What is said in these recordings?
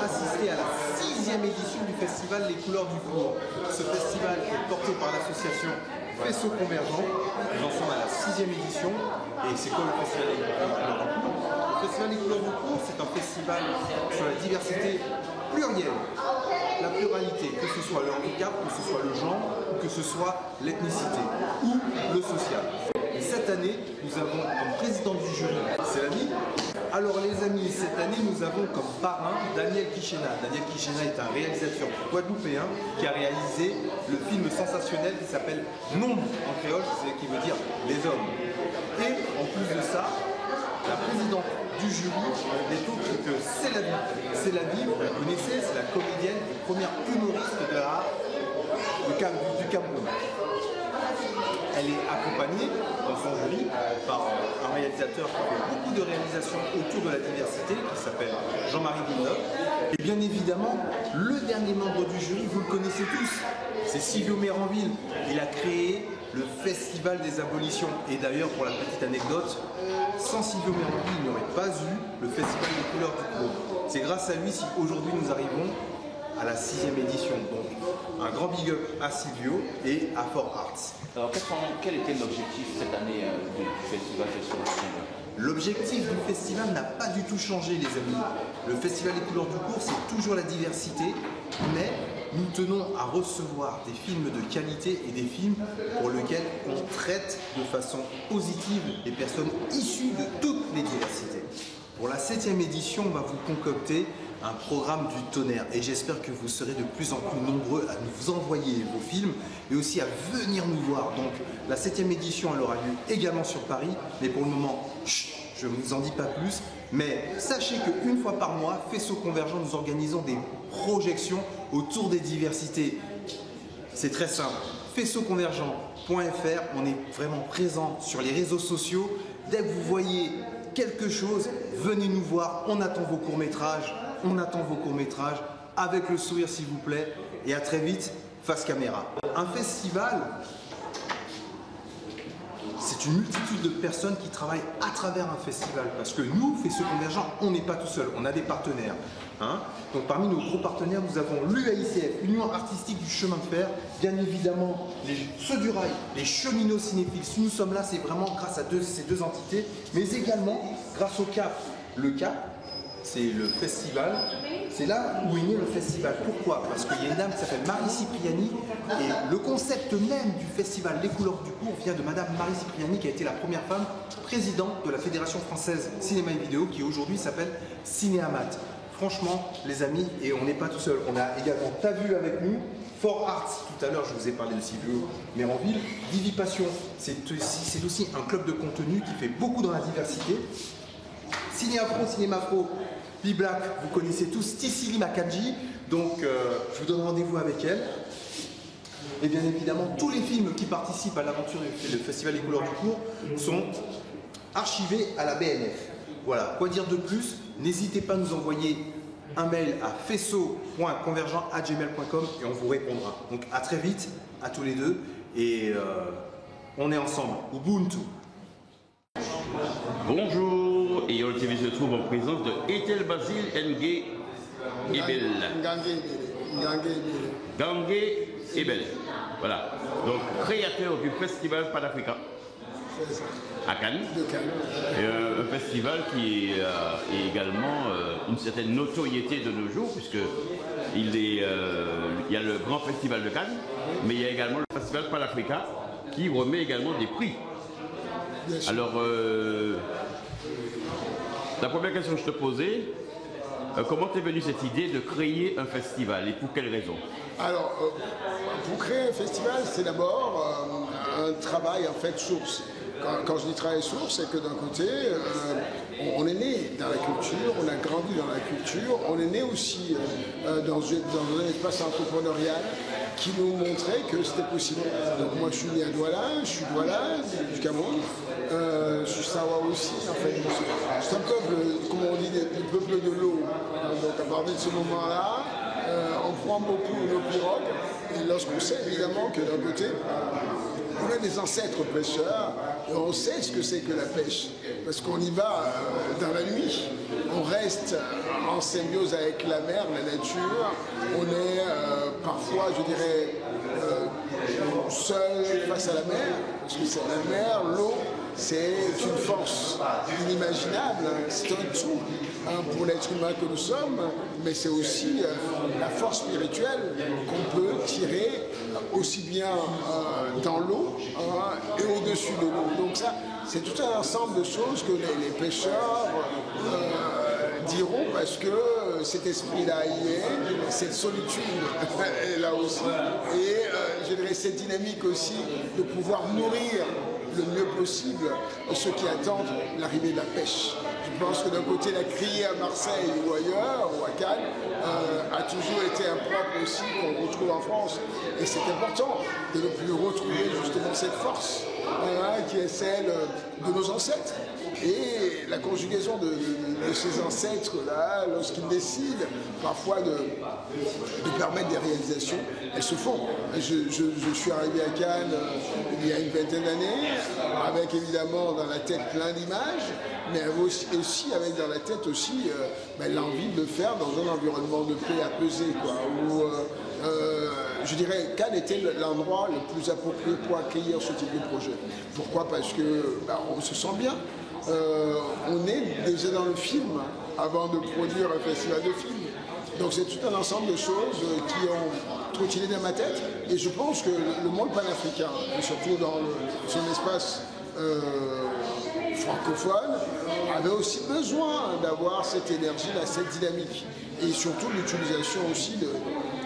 assister à la 6e édition du festival Les Couleurs du Cours. Ce festival est porté par l'association Faisceau Convergent. Nous en sommes à la 6e édition. Et c'est quoi le festival Les Couleurs du Cours? Le festival Les Couleurs du Cours, c'est un festival sur la diversité plurielle, la pluralité, que ce soit le handicap, que ce soit le genre, ou que ce soit l'ethnicité ou le social. Et cette année, nous avons comme président du jury, c'est l'ami. Alors les amis, cette année, nous avons comme parrain Daniel Kichena. Daniel Kichena est un réalisateur guadeloupéen qui a réalisé le film sensationnel qui s'appelle Nombre en créole, qui veut dire les hommes. Et en plus de ça, la présidente du jury n'est autre que C'est la vie. C'est la vie, vous la connaissez, c'est la comédienne et première humoriste de du Cameroun. Elle est accompagnée dans son jury par un réalisateur qui fait beaucoup de réalisations autour de la diversité, qui s'appelle Jean-Marie Villeneuve. Et bien évidemment, le dernier membre du jury, vous le connaissez tous, c'est Silvio Méranville. Il a créé le Festival des Abolitions. Et d'ailleurs, pour la petite anecdote, sans Silvio Méranville, il n'y aurait pas eu le Festival des Couleurs du Cours. C'est grâce à lui si aujourd'hui nous arrivons à la 6e édition. Donc un grand big up à Silvio et à Fort Arts. Alors quel était l'objectif cette année du festival Faisceau? L'objectif du festival n'a pas du tout changé les amis. Le Festival des Couleurs du Cours, c'est toujours la diversité, mais nous tenons à recevoir des films de qualité et des films pour lesquels on traite de façon positive les personnes issues de toutes les diversités. Pour la 7e édition, on va vous concocter un programme du tonnerre et j'espère que vous serez de plus en plus nombreux à nous envoyer vos films et aussi à venir nous voir. Donc la 7e édition, elle aura lieu également sur Paris, mais pour le moment, je ne vous en dis pas plus. Mais sachez qu'une fois par mois, Faisceau Convergent, nous organisons des projections autour des diversités. C'est très simple. faisceauconvergent.fr, on est vraiment présent sur les réseaux sociaux. Dès que vous voyez quelque chose, venez nous voir, on attend vos courts-métrages. On attend vos courts-métrages, avec le sourire s'il vous plaît, et à très vite, face caméra. Un festival, c'est une multitude de personnes qui travaillent à travers un festival, parce que nous, Faisceau Convergent, on n'est pas tout seul, on a des partenaires. Donc parmi nos gros partenaires, nous avons l'UAICF, Union Artistique du Chemin de Fer, bien évidemment ceux du rail, les cheminots cinéphiles. Si nous sommes là, c'est vraiment grâce à ces deux entités, mais également grâce au CAP. Le CAP, c'est le festival, c'est là où est né le festival. Pourquoi? Parce qu'il y a une dame qui s'appelle Marie Cipriani et le concept même du festival Les Couleurs du Cours vient de Madame Marie Cipriani qui a été la première femme présidente de la Fédération Française Cinéma et Vidéo qui aujourd'hui s'appelle Cinéamat. Franchement les amis, et on n'est pas tout seul, on a également Tavu avec nous, Fort Arts, tout à l'heure je vous ai parlé de Silvio Méranville, Divipassion, c'est aussi un club de contenu qui fait beaucoup dans la diversité. Ciné Afro, Cinéma Afro, Black, vous connaissez tous, Tissili Makanji, donc je vous donne rendez-vous avec elle. Et bien évidemment, tous les films qui participent à l'aventure du Festival des Couleurs du Cours sont archivés à la BNF. Voilà, quoi dire de plus? N'hésitez pas à nous envoyer un mail à faisceau.convergent@gmail.com et on vous répondra. Donc à très vite, à tous les deux, et on est ensemble. Ubuntu. Bonjour, et Yol TV se trouve en présence de Ethel Basile Ngé Ebel. Gangé Ebel. Voilà. Donc créateur du festival Panafrica à Cannes. Un festival qui est également une certaine notoriété de nos jours, puisque il y a le grand festival de Cannes, mais il y a également le festival Panafrica qui remet également des prix. Alors, la première question que je te posais, comment t'es venue cette idée de créer un festival et pour quelles raisons? Alors, pour créer un festival, c'est d'abord un travail en fait source. Quand je dis travail source, c'est que d'un côté, on est né dans la culture, on a grandi dans la culture, on est né aussi dans un espace entrepreneurial qui nous montrait que c'était possible. Donc moi je suis né à Douala, je suis Douala, du Cameroun, je suis Sawa aussi, en fait. C'est un peuple, comme on dit, le peuple de l'eau. Donc à partir de ce moment-là, on prend beaucoup nos pirogues, et lorsqu'on sait évidemment que d'un côté, on a des ancêtres pêcheurs, et on sait ce que c'est que la pêche, parce qu'on y va dans la nuit, on reste en symbiose avec la mer, la nature. On est parfois, je dirais, seul face à la mer, parce que c'est la mer, l'eau, c'est une force inimaginable, c'est un tout pour l'être humain que nous sommes, mais c'est aussi la force spirituelle qu'on peut tirer aussi bien dans l'eau et au-dessus de l'eau. Donc ça, c'est tout un ensemble de choses que les pêcheurs diront, parce que cet esprit-là y est, cette solitude est là aussi, et je dirais cette dynamique aussi de pouvoir nourrir le mieux possible ceux qui attendent l'arrivée de la pêche. Je pense que d'un côté, la criée à Marseille ou ailleurs, ou à Cannes, a toujours été un propre aussi qu'on retrouve en France. Et c'est important de ne plus retrouver justement cette force qui est celle de nos ancêtres. Et la conjugaison de ces ancêtres-là, lorsqu'ils décident parfois de permettre des réalisations, elles se font. Je suis arrivé à Cannes il y a une vingtaine d'années, avec évidemment dans la tête plein d'images, mais aussi avec dans la tête aussi l'envie de le faire dans un environnement de paix apaisé, où je dirais Cannes était l'endroit le plus approprié pour accueillir ce type de projet. Pourquoi? Parce que on se sent bien. On est déjà dans le film avant de produire un festival de films. Donc c'est tout un ensemble de choses qui ont trottiné dans ma tête. Et je pense que le monde panafricain, et surtout dans son espace francophone, avait aussi besoin d'avoir cette énergie-là, cette dynamique. Et surtout l'utilisation aussi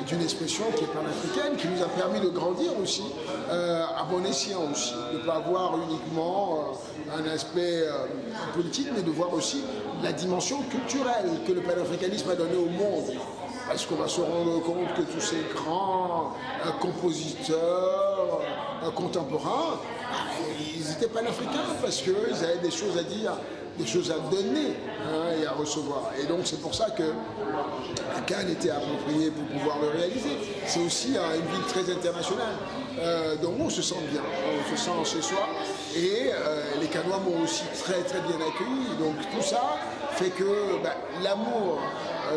d'une expression qui est panafricaine, qui nous a permis de grandir aussi, à bon escient aussi, de ne pas voir uniquement un aspect politique, mais de voir aussi la dimension culturelle que le panafricanisme a donnée au monde. Parce qu'on va se rendre compte que tous ces grands compositeurs contemporains, ils étaient panafricains parce qu'ils avaient des choses à dire, des choses à donner et à recevoir. Et donc c'est pour ça que Cannes était approprié pour pouvoir le réaliser. C'est aussi une ville très internationale. Donc on se sent bien, on se sent chez soi. Et les Cannois m'ont aussi très très bien accueilli. Donc tout ça fait que l'amour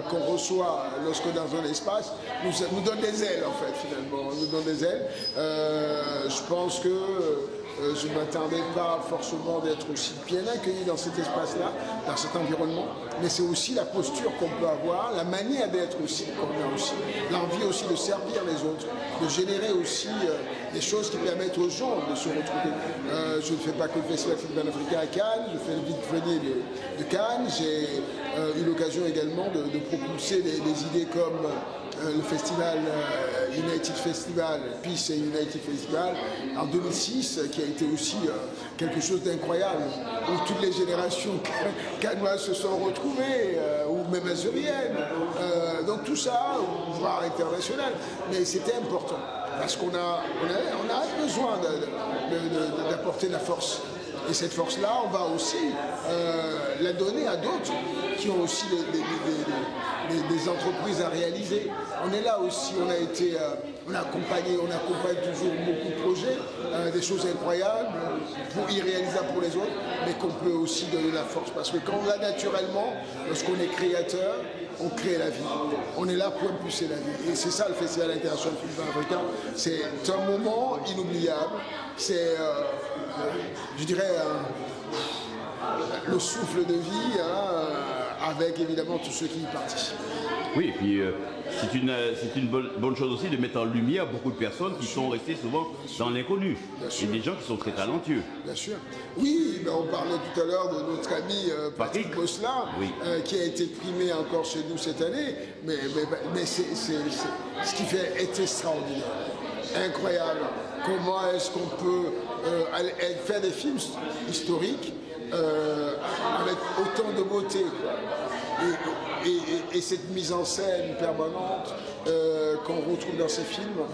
qu'on reçoit lorsque dans un espace nous donne des ailes en fait finalement, nous donne des ailes. Je pense que je ne m'attendais pas forcément d'être aussi bien accueilli dans cet espace-là, dans cet environnement, mais c'est aussi la posture qu'on peut avoir, la manière d'être aussi qu'on a aussi, l'envie aussi de servir les autres, de générer aussi des choses qui permettent aux gens de se retrouver. Je ne fais pas que le Festival panafricain à Cannes, je fais le vide-grenier de Cannes, j'ai eu l'occasion également de propulser des idées comme le festival United Festival, Peace et United Festival en 2006, qui a été aussi quelque chose d'incroyable, où toutes les générations cannoises se sont retrouvées, ou même azuriennes, donc tout ça, voire international, mais c'était important, parce qu'on a besoin d'apporter la force. Et cette force-là, on va aussi la donner à d'autres qui ont aussi des entreprises à réaliser. On est là aussi, on accompagne toujours beaucoup de projets, des choses incroyables, irréalisables pour les autres, mais qu'on peut aussi donner la force. Parce que quand on l'a naturellement, lorsqu'on est créateur, on crée la vie. On est là pour impulser la vie. Et c'est ça le Festival international du film africain. C'est un moment inoubliable. C'est, je dirais, le souffle de vie, avec évidemment tous ceux qui y participent. Oui, et puis c'est une bonne chose aussi de mettre en lumière beaucoup de personnes qui sont restées souvent dans l'inconnu. Et des gens qui sont très talentueux. Bien sûr. Oui, on parlait tout à l'heure de notre ami Patrick Gosselin, oui, qui a été primé encore chez nous cette année. Mais ce qui fait est extraordinaire, incroyable. Comment est-ce qu'on peut faire des films historiques avec autant de beauté, quoi. Et cette mise en scène permanente qu'on retrouve dans ces films,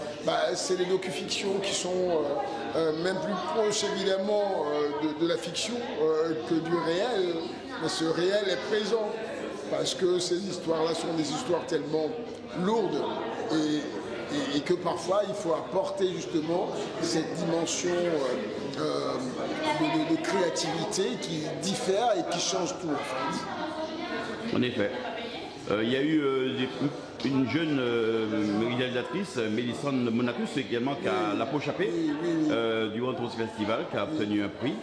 c'est des docu-fictions qui sont même plus proches évidemment de la fiction que du réel, mais ce réel est présent parce que ces histoires-là sont des histoires tellement lourdes et que parfois il faut apporter justement cette dimension de créativité qui diffère et qui change tout en fait. En effet. Il y a eu une jeune réalisatrice, Mélissande Monacus, également, qui a la peau chapée du Rentros Festival, qui a obtenu un prix.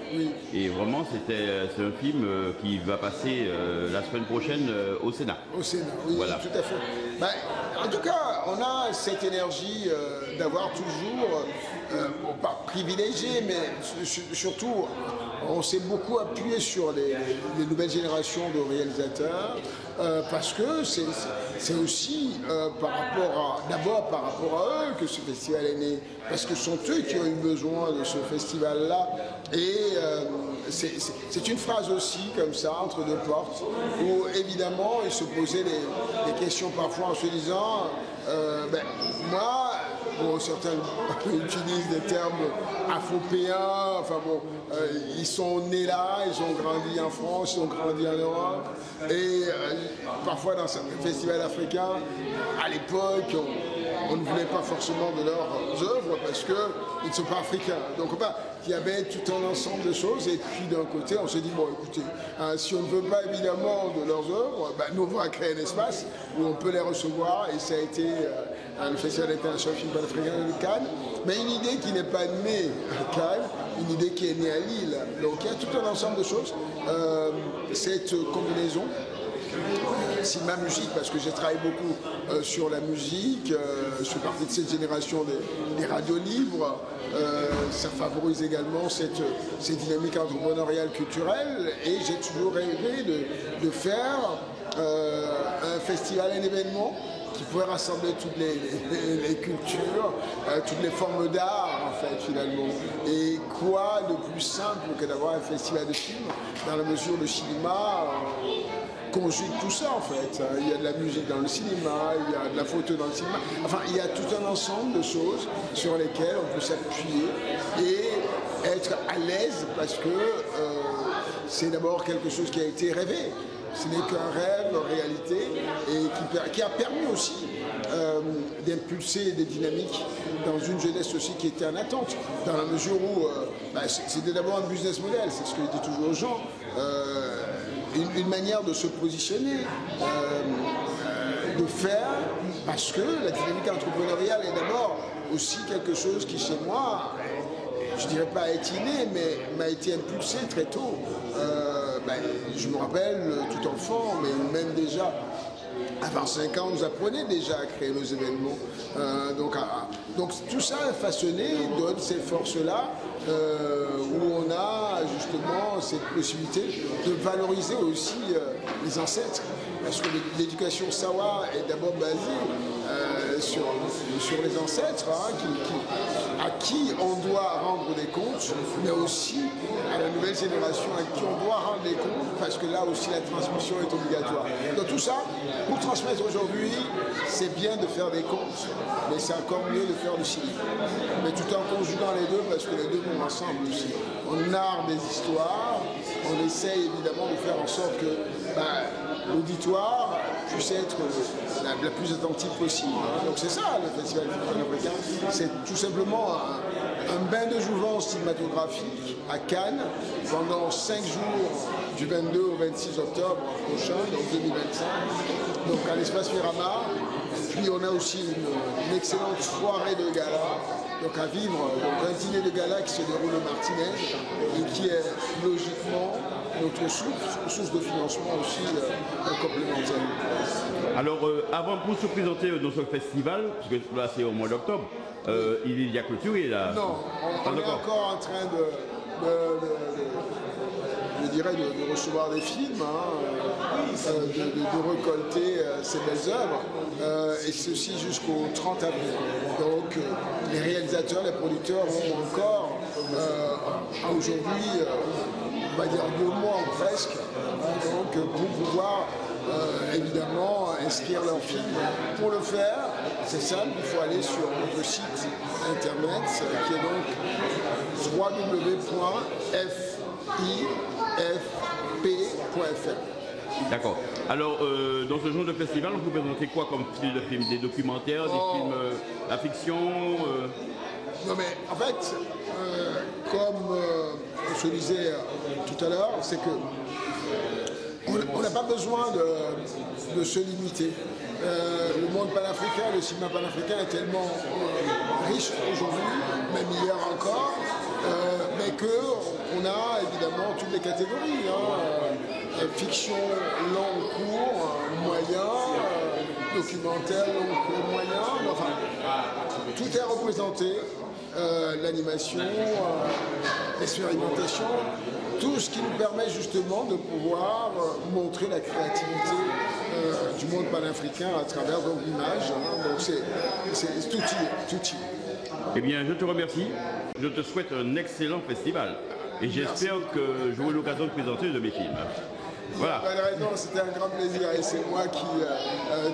Et vraiment, c'est un film qui va passer la semaine prochaine au Sénat. Au Sénat, oui, voilà. Tout à fait. Ben, en tout cas, on a cette énergie d'avoir toujours, pas privilégié, mais surtout, on s'est beaucoup appuyé sur les nouvelles générations de réalisateurs, parce que c'est aussi d'abord par rapport à eux que ce festival est né, parce que ce sont eux qui ont eu besoin de ce festival-là. Et c'est une phrase aussi, comme ça, entre deux portes, où évidemment ils se posaient des questions parfois en se disant moi, bon, certains utilisent des termes afropéens, enfin bon, ils sont nés là, ils ont grandi en France, ils ont grandi en Europe, et parfois dans certains festivals africains, à l'époque, on ne voulait pas forcément de leurs œuvres parce qu'ils ne sont pas africains. Donc il y avait tout un ensemble de choses, et puis d'un côté on s'est dit, bon écoutez, si on ne veut pas évidemment de leurs œuvres, nous on va créer un espace où on peut les recevoir, et ça a été le Festival international film panafricain de Cannes, mais une idée qui n'est pas née à Cannes, une idée qui est née à Lille. Donc il y a tout un ensemble de choses. Cette combinaison, cinéma musique, parce que j'ai travaillé beaucoup sur la musique, je fais partie de cette génération des radios libres, ça favorise également cette dynamique entrepreneuriale culturelle, et j'ai toujours rêvé de faire un festival, un événement qui pourrait rassembler toutes les cultures, toutes les formes d'art en fait finalement. Et quoi de plus simple que d'avoir un festival de films, dans la mesure où le cinéma conjugue tout ça en fait. Il y a de la musique dans le cinéma, il y a de la photo dans le cinéma, enfin il y a tout un ensemble de choses sur lesquelles on peut s'appuyer et être à l'aise, parce que c'est d'abord quelque chose qui a été rêvé. Ce n'est qu'un rêve en réalité, et qui a permis aussi d'impulser des dynamiques dans une jeunesse aussi qui était en attente, dans la mesure où c'était d'abord un business model, c'est ce que je dis toujours aux gens, une manière de se positionner, de faire, parce que la dynamique entrepreneuriale est d'abord aussi quelque chose qui chez moi, je ne dirais pas est inné, mais m'a été impulsé très tôt. Je me rappelle, tout enfant, mais même déjà, avant 5 ans, on nous apprenait déjà à créer nos événements. Donc tout ça façonné donne ces forces-là, où on a justement cette possibilité de valoriser aussi les ancêtres. Parce que l'éducation Sawa est d'abord basée sur les ancêtres, à qui on doit rendre des comptes, mais aussi à la nouvelle génération à qui on doit rendre des comptes, parce que là aussi la transmission est obligatoire. Donc tout ça, pour transmettre aujourd'hui, c'est bien de faire des comptes, mais c'est encore mieux de faire du cinéma. Mais tout en conjuguant les deux, parce que les deux vont ensemble aussi. On narre des histoires, on essaye évidemment de faire en sorte que l'auditoire puisse être la plus attentive possible. Donc c'est ça le Festival panafricain, c'est tout simplement un bain de jouvence cinématographique à Cannes pendant 5 jours du 22 au 26 octobre prochain, donc 2025, donc à l'espace Miramar. Puis on a aussi une excellente soirée de gala, donc à vivre, donc un dîner de gala qui se déroule au Martinez et qui est logiquement notre source de financement aussi complémentaire. Alors, avant pour se présenter dans ce festival, parce que là c'est au mois d'octobre, il y a clôturé là. Non, on est encore en train de recevoir des films, de récolter ces belles œuvres, et ceci jusqu'au 30 avril. Donc les réalisateurs, les producteurs ont encore aujourd'hui, on va dire 2 mois ou presque, donc pour pouvoir évidemment inscrire leur film. Pour le faire, c'est simple, il faut aller sur notre site internet qui est donc www.fifp.fr. D'accord. Alors, dans ce genre de festival, on peut présenter quoi comme style de film? Des documentaires, des films, la fiction Non mais en fait, comme je le disais tout à l'heure, c'est que on n'a pas besoin de se limiter. Le monde panafricain, le cinéma panafricain est tellement riche aujourd'hui, même hier encore, mais qu'on a évidemment toutes les catégories. Fiction, long cours, moyen, documentaire, long cours, moyen, enfin, tout est représenté. L'animation, l'expérimentation, tout ce qui nous permet justement de pouvoir montrer la créativité du monde panafricain à travers l'image. Donc c'est tout y est. Eh bien, je te remercie. Je te souhaite un excellent festival. Et j'espère que j'aurai l'occasion de présenter de mes films. Voilà. C'était un grand plaisir et c'est moi qui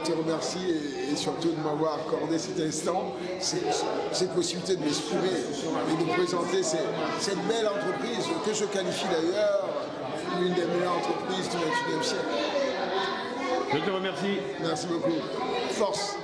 te remercie et surtout de m'avoir accordé cet instant, cette possibilité de m'exprimer et de présenter cette belle entreprise que je qualifie d'ailleurs l'une des meilleures entreprises du XXIe siècle. Je te remercie. Merci beaucoup. Force.